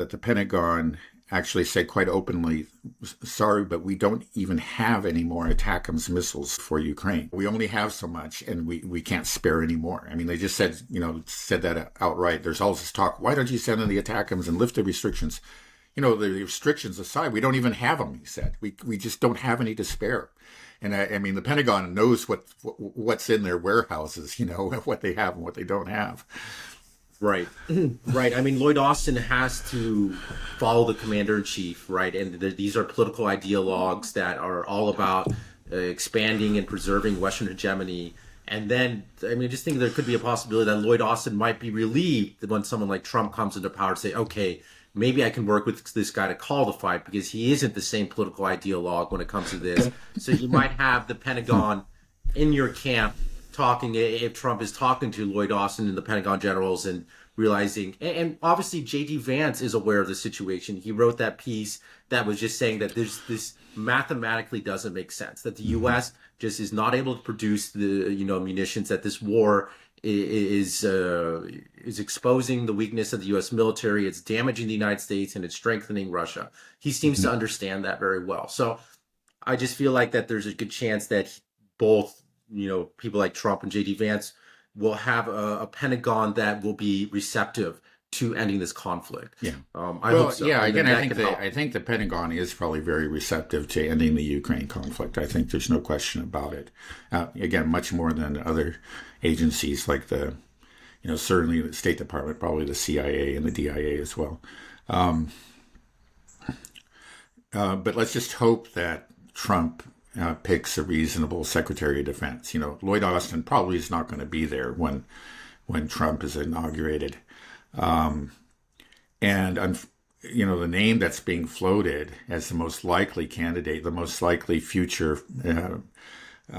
that the Pentagon actually said quite openly, sorry, but we don't even have any more ATACMS missiles for Ukraine. We only have so much, and we can't spare any more. I mean, they just said, said that outright. There's all this talk, why don't you send in the ATACMS and lift the restrictions? The restrictions aside, we don't even have them, he said. We just don't have any to spare. And I mean, the Pentagon knows what's in their warehouses, what they have and what they don't have. Right. Right. I mean, Lloyd Austin has to follow the commander in chief, right? And these are political ideologues that are all about expanding and preserving Western hegemony. And then, I mean, I just think there could be a possibility that Lloyd Austin might be relieved when someone like Trump comes into power to say, okay, maybe I can work with this guy to call the fight because he isn't the same political ideologue when it comes to this. So you might have the Pentagon in your camp talking, if Trump is talking to Lloyd Austin and the Pentagon generals and realizing, and obviously J.D. Vance is aware of the situation. He wrote that piece that was just saying that this mathematically doesn't make sense, that the U.S. just is not able to produce the munitions, that this war is exposing the weakness of the U.S. military, it's damaging the United States, and it's strengthening Russia. He seems to understand that very well. So I just feel like that there's a good chance that both people like Trump and J.D. Vance will have a Pentagon that will be receptive to ending this conflict. Yeah. I hope so. Yeah, again, I think the Pentagon is probably very receptive to ending the Ukraine conflict. I think there's no question about it. Again, much more than other agencies like certainly the State Department, probably the CIA and the DIA as well. But let's just hope that Trump picks a reasonable Secretary of Defense. Lloyd Austin probably is not going to be there when Trump is inaugurated. And the name that's being floated as the most likely candidate, the most likely future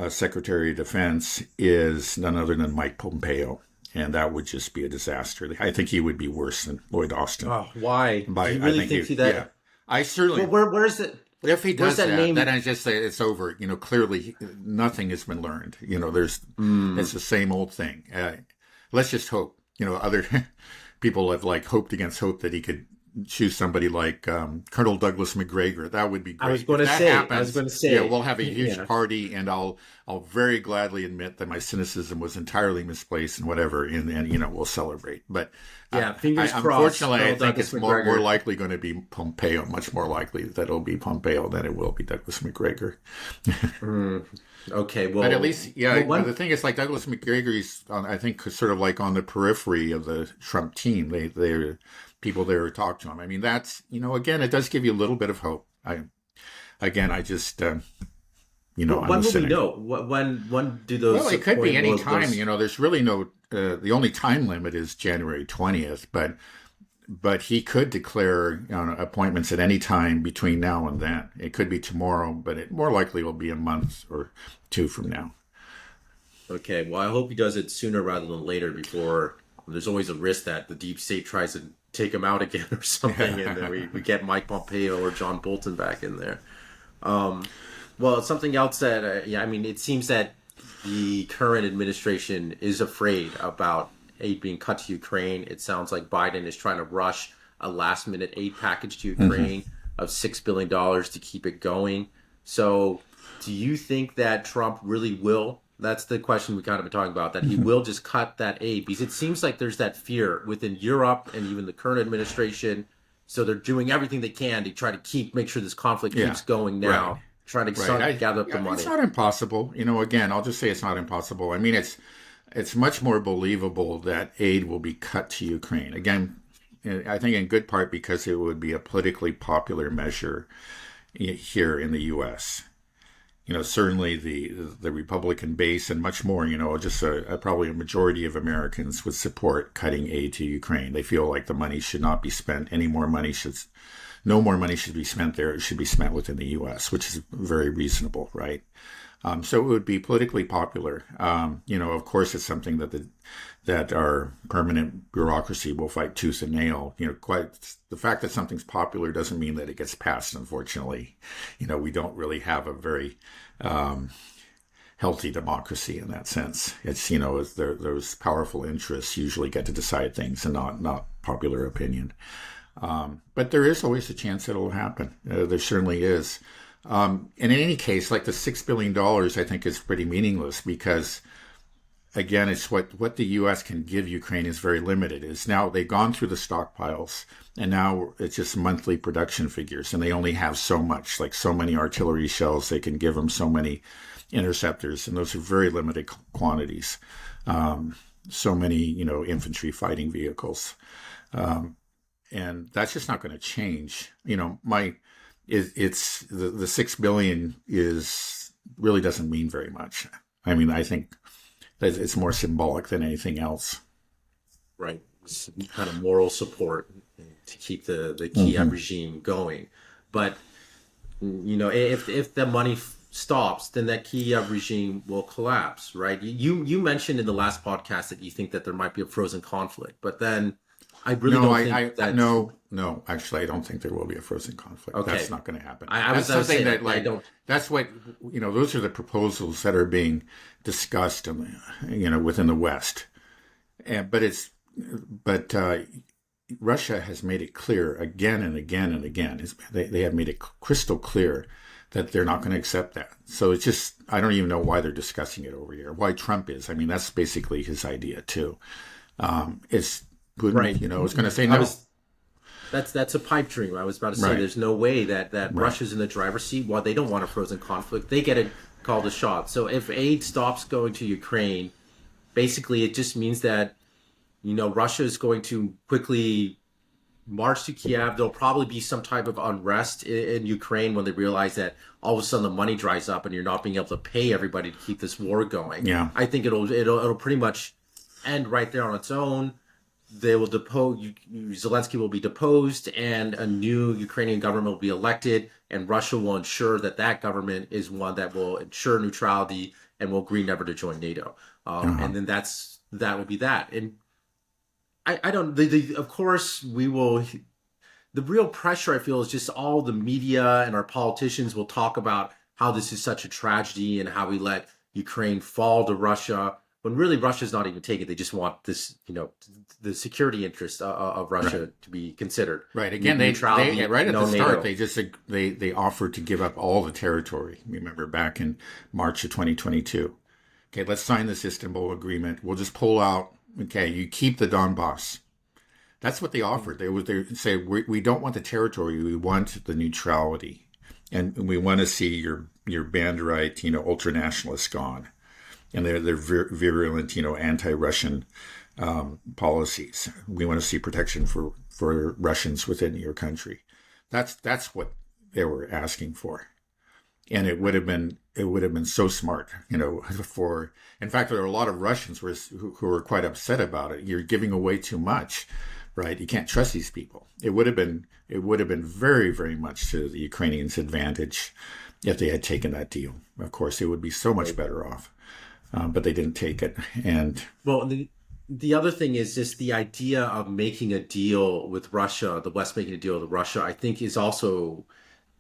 Secretary of Defense is none other than Mike Pompeo. And that would just be a disaster. I think he would be worse than Lloyd Austin. Oh, why? Do you really think that? Yeah, I certainly. Well, where's it? If he does that, then I just say it's over. Clearly nothing has been learned. It's the same old thing. Let's just hope. Other people have hoped against hope that he could choose somebody like Colonel Douglas McGregor. That would be great. I was going to say. Yeah, we'll have a huge party, and I'll very gladly admit that my cynicism was entirely misplaced and whatever, and we'll celebrate. But fingers crossed. Unfortunately, I think it's more likely going to be Pompeo. Much more likely that it'll be Pompeo than it will be Douglas McGregor. Okay, well, but at least, the thing is, Douglas McGregor, he's I think sort of on the periphery of the Trump team. They're people there who talk to him. I mean, that's again, it does give you a little bit of hope. I just. When will we know? When do those? Well, it could be any time. There's really no. The only time limit is January 20th, but he could declare appointments at any time between now and then. It could be tomorrow, but it more likely will be a month or two from now. Okay. Well, I hope he does it sooner rather than later. Before there's always a risk that the deep state tries to take him out again or something, and then we get Mike Pompeo or John Bolton back in there. Well, something else that, it seems that the current administration is afraid about aid being cut to Ukraine. It sounds like Biden is trying to rush a last-minute aid package to Ukraine of $6 billion to keep it going. So do you think that Trump really will? That's the question we kind of been talking about, that he will just cut that aid? Because it seems like there's that fear within Europe and even the current administration. So they're doing everything they can to try to make sure this conflict keeps going now. Right. Trying to gather up the money. It's not impossible. Again, I'll just say it's not impossible. I mean, it's much more believable that aid will be cut to Ukraine. Again, I think in good part because it would be a politically popular measure here in the U.S. Certainly the Republican base and much more, just probably a majority of Americans would support cutting aid to Ukraine. They feel like the money should not be spent. No more money should be spent there. It should be spent within the U.S., which is very reasonable, right? So it would be politically popular. Of course, it's something that our permanent bureaucracy will fight tooth and nail. The fact that something's popular doesn't mean that it gets passed. Unfortunately, we don't really have a very healthy democracy in that sense. It's those powerful interests usually get to decide things and not popular opinion. But there is always a chance it'll happen. There certainly is. And in any case, like the $6 billion, I think is pretty meaningless because, again, it's what the U.S. can give Ukraine is very limited. It's now they've gone through the stockpiles, and now it's just monthly production figures, and they only have so much, like so many artillery shells. They can give them so many interceptors, and those are very limited quantities. So many, infantry fighting vehicles. And that's just not going to change. It's the 6 billion is really doesn't mean very much. I mean, I think that it's more symbolic than anything else. Right. It's kind of moral support to keep the Kiev regime going. But, if the money stops, then that Kiev regime will collapse, right? You mentioned in the last podcast that you think that there might be a frozen conflict, but then I really don't think that. No, actually, I don't think there will be a frozen conflict. Okay. That's not going to happen. I was saying that, like, I don't. That's what, those are the proposals that are being discussed, within the West. But Russia has made it clear again and again and again. They have made it crystal clear that they're not going to accept that. So it's just, I don't even know why they're discussing it over here. Why Trump is. I mean, that's basically his idea too. It's Putin, Right. is going to say no. That's a pipe dream. I was about to say, There's no way that Russia's in the driver's seat. While they don't want a frozen conflict, they get it called a shot. So if aid stops going to Ukraine, basically it just means that, Russia is going to quickly march to Kiev. There'll probably be some type of unrest in Ukraine when they realize that all of a sudden the money dries up and you're not being able to pay everybody to keep this war going. Yeah. I think it'll pretty much end right there on its own. They will depose. Zelensky will be deposed, and a new Ukrainian government will be elected. And Russia will ensure that government is one that will ensure neutrality and will agree never to join NATO. And then that will be that. And I don't. Of course, we will. The real pressure I feel is just all the media and our politicians will talk about how this is such a tragedy and how we let Ukraine fall to Russia. When really Russia's not even taking it, they just want this, the security interest of Russia to be considered. Right. Again, they right at the start, NATO. they offered to give up all the territory. Remember back in March of 2022. Okay, let's sign this Istanbul agreement. We'll just pull out. Okay, you keep the Donbass. That's what they offered. They say we don't want the territory. We want the neutrality, and we want to see your Banderite, ultra nationalists gone. And they're virulent, anti-Russian policies. We want to see protection for Russians within your country. That's what they were asking for, and it would have been so smart, in fact, there are a lot of Russians who were quite upset about it. You're giving away too much, right? You can't trust these people. It would have been very, very much to the Ukrainians' advantage if they had taken that deal. Of course, it would be so much better off. But they didn't take it. And the other thing is just the idea of making a deal with Russia, the West making a deal with Russia, I think is also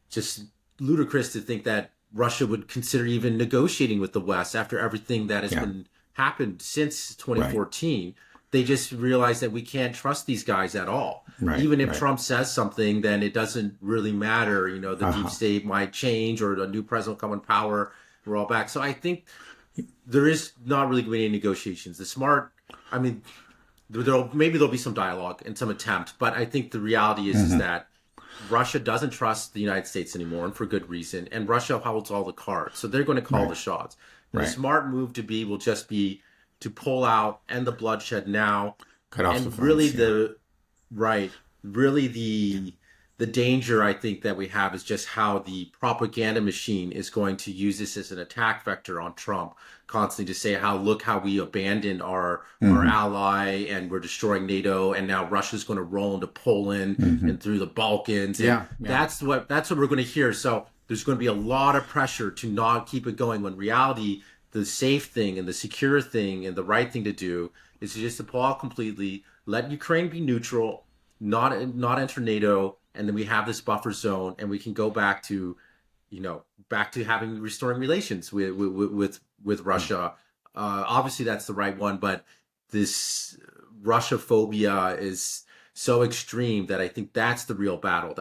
just ludicrous to think that Russia would consider even negotiating with the West after everything that has happened since 2014. Right. They just realize that we can't trust these guys at all. Right, even if Trump says something, then it doesn't really matter. The deep state might change or a new president will come in power. We're all back. So I think there is not really going to be any negotiations. There'll be some dialogue and some attempt, but I think the reality is that Russia doesn't trust the United States anymore, and for good reason. And Russia holds all the cards, so they're going to call the shots. The smart move will just be to pull out, end the bloodshed now, cut off and the funds, really the danger I think that we have is just how the propaganda machine is going to use this as an attack vector on Trump, constantly to say look how we abandoned our ally and we're destroying NATO, and now Russia's going to roll into Poland and through the Balkans. And that's what we're going to hear. So there's going to be a lot of pressure to not keep it going, when reality, the safe thing and the secure thing and the right thing to do is just to pull out completely, let Ukraine be neutral, not enter NATO. And then we have this buffer zone, and we can go back to restoring relations with Russia. Obviously, that's the right one, but this Russia phobia is so extreme that I think that's the real battle.